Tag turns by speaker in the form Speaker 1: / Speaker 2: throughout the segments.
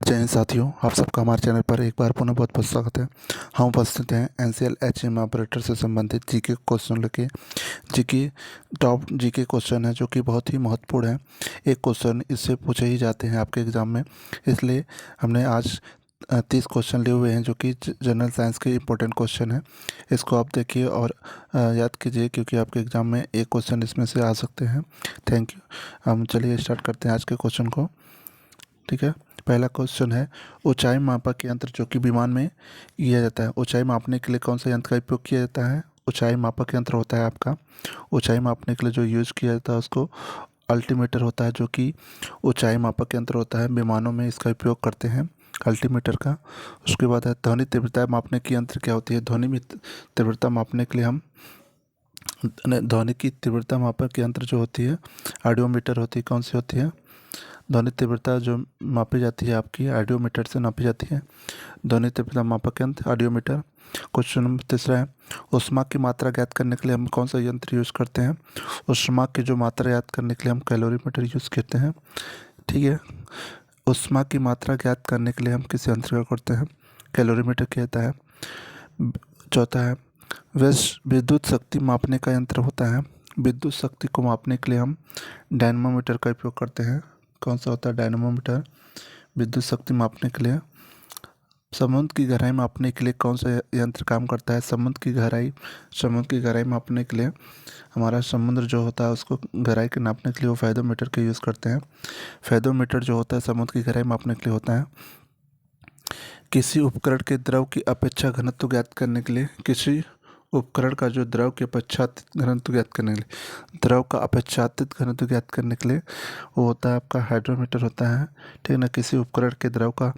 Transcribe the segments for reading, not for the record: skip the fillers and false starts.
Speaker 1: जय हिंद साथियों, आप सबका हमारे चैनल पर एक बार पुनः बहुत बहुत स्वागत है। हम उपस्थित हैं एनसीएल एचएम ऑपरेटर से संबंधित जीके क्वेश्चन लेके। जीके टॉप जीके क्वेश्चन है जो कि बहुत ही महत्वपूर्ण है। एक क्वेश्चन इससे पूछे ही जाते हैं आपके एग्ज़ाम में, इसलिए हमने आज 30 क्वेश्चन लिए हुए हैं जो कि जनरल साइंस के इम्पोर्टेंट क्वेश्चन हैं। इसको आप देखिए और याद कीजिए, क्योंकि आपके एग्ज़ाम में एक क्वेश्चन इसमें से आ सकते हैं। Thank you. हम चलिए स्टार्ट करते हैं आज के क्वेश्चन को। ठीक है, पहला क्वेश्चन है, ऊंचाई मापक यंत्र जो कि विमान में किया जाता है, ऊंचाई मापने के लिए कौन सा यंत्र का उपयोग किया जाता है? ऊंचाई मापक यंत्र होता है आपका, ऊंचाई मापने के लिए जो यूज़ किया जाता है उसको अल्टीमीटर होता है, जो कि ऊंचाई मापक यंत्र होता है। विमानों में इसका उपयोग करते हैं अल्टीमीटर का। उसके बाद है ध्वनि तीव्रता मापने की यंत्र क्या होती है? ध्वनि में तीव्रता मापने के लिए हम ध्वनि की तीव्रता मापक यंत्र जो होती है ऑडियोमीटर होती है। कौन सी होती है? ध्वनि तीव्रता जो मापी जाती है आपकी ऑडियोमीटर से नापी जाती है। ध्वनि तीव्रता मापक यंत्र ऑडियोमीटर। क्वेश्चन नंबर तीसरा है, ऊष्मा की मात्रा ज्ञात करने के लिए हम कौन सा यंत्र यूज़ करते हैं? ऊष्मा की जो मात्रा ज्ञात करने के लिए हम कैलोरीमीटर यूज़ करते हैं। ठीक है, ऊष्मा की मात्रा ज्ञात करने के लिए हम किस यंत्र का करते हैं? कैलोरीमीटर कहता है। चौथा है, विद्युत शक्ति मापने का यंत्र होता है। विद्युत शक्ति को मापने के लिए हम डायनमोमीटर का उपयोग करते हैं। कौन सा होता है? डायनमोमीटर। विद्युत शक्ति मापने के लिए। समुद्र की गहराई मापने के लिए कौन सा यंत्र काम करता है? समुद्र की गहराई मापने के लिए हमारा समुद्र जो होता है उसको गहराई के नापने के लिए वो फेदोमीटर का यूज़ करते हैं। फेदोमीटर जो होता है समुद्र की गहराई मापने के लिए होता है। किसी उपकरण के द्रव की अपेक्षा घनत्व ज्ञात करने के लिए, किसी उपकरण का जो द्रव के अपेक्षाकृत घनत्व ज्ञात करने के लिए, द्रव का अपेक्षाकृत घनत्व ज्ञात करने के लिए वो होता है आपका हाइड्रोमीटर होता है। ठीक है ना, किसी उपकरण के द्रव का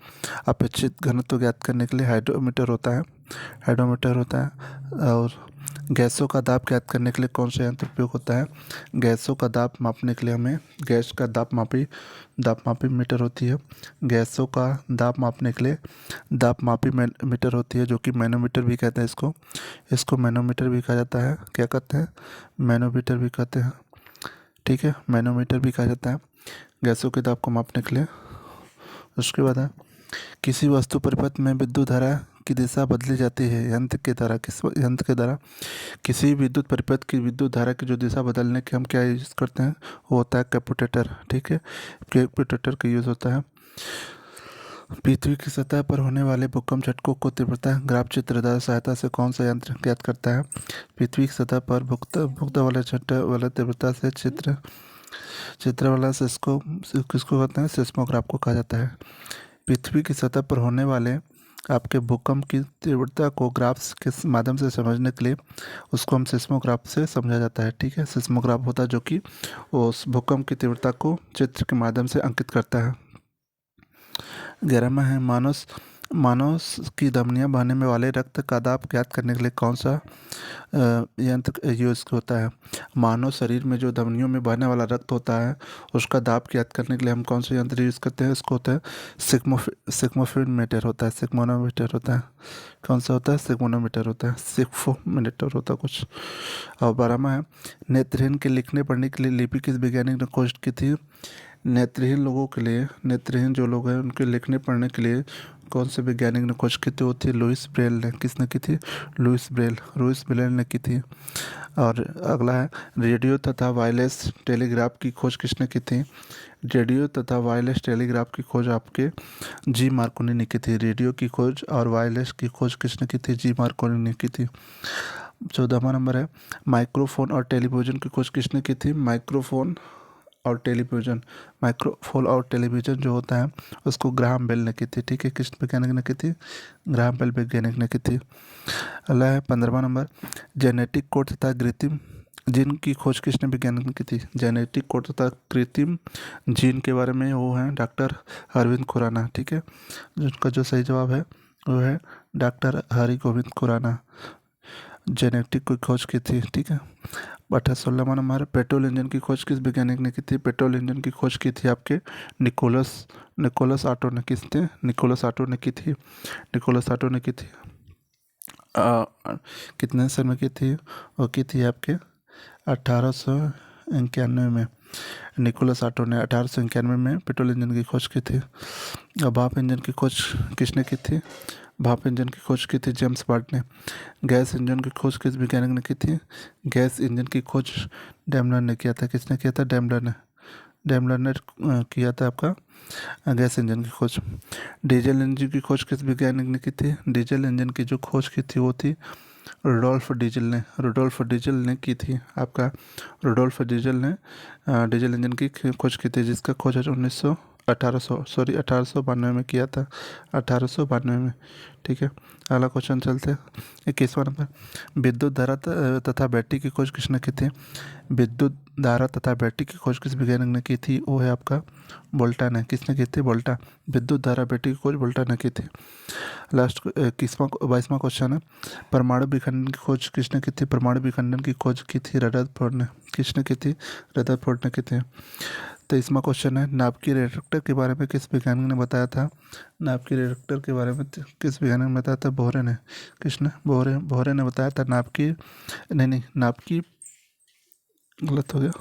Speaker 1: अपेक्षित घनत्व ज्ञात करने के लिए हाइड्रोमीटर होता है। और गैसों का दाब ज्ञात करने के लिए कौन सा यंत्र उपयोग होता है? गैसों का दाब मापने के लिए हमें गैस का दाब मापी मीटर होती है। गैसों का दाब मापने के लिए दाब मापी मीटर होती है, जो कि मैनोमीटर भी कहते हैं इसको मैनोमीटर भी कहा जाता है। क्या कहते हैं? मैनोमीटर भी कहते हैं। ठीक है, मैनोमीटर भी कहा जाता है गैसों के दाब को मापने के लिए। उसके बाद है, किसी वस्तु परिपथ में विद्युत धारा की दिशा बदली जाती है यंत्र के द्वारा। किस यंत्र के द्वारा? किसी विद्युत परिपथ की विद्युत धारा की जो दिशा बदलने के हम क्या यूज़ करते हैं? वो होता है कैपुटेटर। ठीक है, कैपुटेटर का यूज़ होता है। पृथ्वी की सतह पर होने वाले भूकंप झटकों को तीव्रता ग्राफ चित्र सहायता से कौन सा यंत्र ज्ञात करता है? पृथ्वी की सतह पर भूकंप वाले झटके वाले तीव्रता से चित्र वाला सिस्को किसको कहते हैं? सिस्मोग्राफ को कहा जाता है। पृथ्वी की सतह पर होने वाले आपके भूकंप की तीव्रता को ग्राफ्स के माध्यम से समझने के लिए उसको हम सिस्मोग्राफ से समझा जाता है। ठीक है, सिस्मोग्राफ होता है जो कि उस भूकंप की तीव्रता को चित्र के माध्यम से अंकित करता है। 11वां है, मानव की धमनियां बहने में वाले रक्त का दाब ज्ञात करने के लिए कौन सा यंत्र यूज होता है? मानव शरीर में जो धमनियों में बहने वाला रक्त होता है उसका दाब ज्ञात करने के लिए हम कौन सा यंत्र यूज़ करते हैं? उसको होता है सिग्मोमीटर होता है। सिग्मोनोमीटर होता है। कौन सा होता है? सिग्मोनोमीटर होता है। सिग्मोमीटर होता है कुछ। और 12वां है, नेत्रहीन के लिखने पढ़ने के लिए लिपि किस वैज्ञानिक ने खोज की थी? नेत्रहीन लोगों के लिए, नेत्रहीन जो लोग हैं उनके लिखने पढ़ने के लिए कौन से वैज्ञानिक ने खोज की थी? वो थी लुइस ब्रेल ने। किसने की थी? लुइस ब्रेल ने की थी। और अगला है, रेडियो तथा वायरलेस टेलीग्राफ की खोज किसने की थी? रेडियो तथा वायरलेस टेलीग्राफ की खोज आपके जी मार्कोनी ने की थी। रेडियो की खोज और वायरलेस की खोज किसने की थी? जी मार्कोनी ने की थी। 14वां नंबर है, माइक्रोफोन और टेलीविज़न की खोज किसने की थी? माइक्रोफोन और टेलीविज़न जो होता है उसको ग्राहम बेल ने की थी। ठीक है, किस वैज्ञानिक ने की थी? ग्राहम बेल वैज्ञानिक ने की थी। अगला है 15वां नंबर, जेनेटिक कोड तथा कृत्रिम जीन की खोज किसने वैज्ञानिक ने की थी? जेनेटिक कोड तथा कृत्रिम जीन के बारे में वो हैं डॉक्टर अरविंद खुराना। ठीक है, जिसका जो सही जवाब है वो है डॉक्टर हरि गोविंद खुराना, जेनेटिक की खोज की थी। ठीक है, 16वां नंबर, पेट्रोल इंजन की खोज किस वैज्ञानिक ने की थी? पेट्रोल इंजन की खोज की थी आपके निकोलस ऑटो ने। किस थे? निकोलस ऑटो ने की थी। कितने सन में की थी? वो की थी आपके 1891 में। निकोलस साटो ने 1891 में पेट्रोल इंजन की खोज की थी। और भाप इंजन की खोज किसने की थी? भाप इंजन की खोज की थी जेम्स वाट ने। गैस इंजन की खोज किस वैज्ञानिक ने की थी? गैस इंजन की खोज डेमलर ने किया था। किसने किया था? डेमलर ने किया था आपका गैस इंजन की खोज। डीजल इंजन की खोज किस वैज्ञानिक ने की थी? डीजल इंजन की जो खोज की थी वो थी रुडोल्फ डीजल ने की थी। आपका रुडोल्फ डीजल ने डीजल इंजन की खोज की थी, जिसका खोज 1892 में किया था। 1892 में। ठीक है, अगला क्वेश्चन चलते हैं 21वां नंबर। विद्युत धारा तथा बैटरी की खोज किसने की थी? विद्युत धारा तथा बैटरी की खोज किस वैज्ञानिक ने की थी? वो है आपका वोल्टा ने। किसने की थी? वोल्टा। विद्युत धारा बैटरी की खोज वोल्टा ने की थी। लास्ट 22वां क्वेश्चन है, परमाणु विखंडन की खोज किसने की थी? परमाणु विखंडन की खोज की थी रदरफोर्ड ने। किसने की थी? रदरफोर्ड ने की थी। 23वां क्वेश्चन है, नाभिकीय रिएक्टर के बारे में किस वैज्ञानिक ने बताया था? नाभिकीय रिएक्टर के बारे में किस वैज्ञानिक ने बताया था? बोहरे ने। किसने? बोहरे ने बताया था। नाभिकीय गलत हो गया।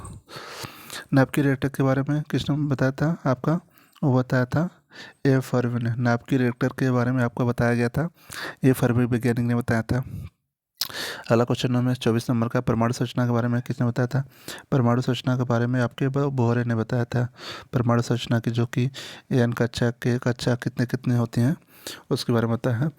Speaker 1: नाभिकीय रिएक्टर के बारे में किसने बताया था? आपका वो बताया था ए फर्मी ने। नाभिकीय रिएक्टर के बारे में आपको बताया गया था, ए फर्मी वैज्ञानिक ने बताया था। अगला क्वेश्चन नंबर 24 नंबर का, परमाणु संरचना के बारे में किसने बताया था? परमाणु संरचना के बारे में आपके बोहरे ने बताया था। परमाणु संरचना की जो कि एन कक्षा के कक्षा कितने कितने होती हैं उसके बारे में बताया है।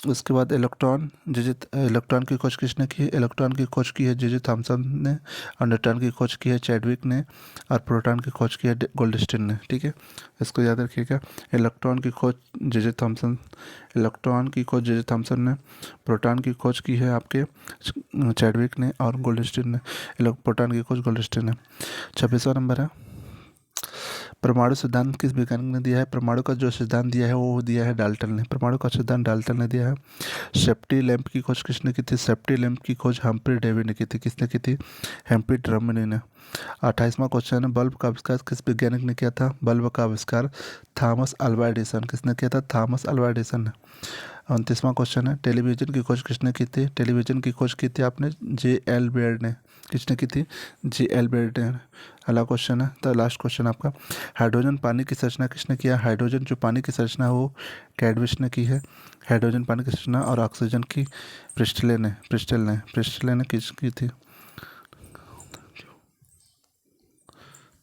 Speaker 1: उसके बाद इलेक्ट्रॉन की खोज किसने की? इलेक्ट्रॉन की खोज की है जे थॉमसन ने। और न्यूट्रॉन की खोज की है चैडविक ने। और प्रोटॉन की खोज की है गोल्डस्टीन ने। ठीक है, इसको याद रखिएगा। इलेक्ट्रॉन की खोज जे थॉमसन ने। प्रोटॉन की खोज की है आपके चैडविक ने और गोल्डस्टीन ने। प्रोटॉन की खोज गोल्डस्टीन ने। 26वां नंबर है, परमाणु सिद्धांत किस वैज्ञानिक ने दिया है? परमाणु का जो सिद्धांत दिया है वो दिया है डाल्टन ने। परमाणु का सिद्धांत डाल्टन ने दिया है। सेफ्टी लैंप की खोज किसने की थी? सेफ्टी लैंप की खोज हम्फ्री डेवी ने की थी। किसने की थी? हम्फ्री ड्रमनी ने। 28वां क्वेश्चन है, बल्ब का आविष्कार किस वैज्ञानिक ने किया था? बल्ब का आविष्कार थॉमस अल्वा एडिसन। किसने किया था? थॉमस अल्वा एडिसन ने। 29वां क्वेश्चन है, टेलीविजन की खोज किसने की थी? टेलीविजन की खोज की थी आपने J.L. बेयर ने। किसने की थी? J.L. बेयर ने। अगला क्वेश्चन है, तो लास्ट क्वेश्चन आपका, हाइड्रोजन पानी की संरचना किसने किया? हाइड्रोजन जो पानी की संरचना है वो कैडविश ने की है। हाइड्रोजन पानी की संरचना और ऑक्सीजन की प्रिस्टले ने किस की थी?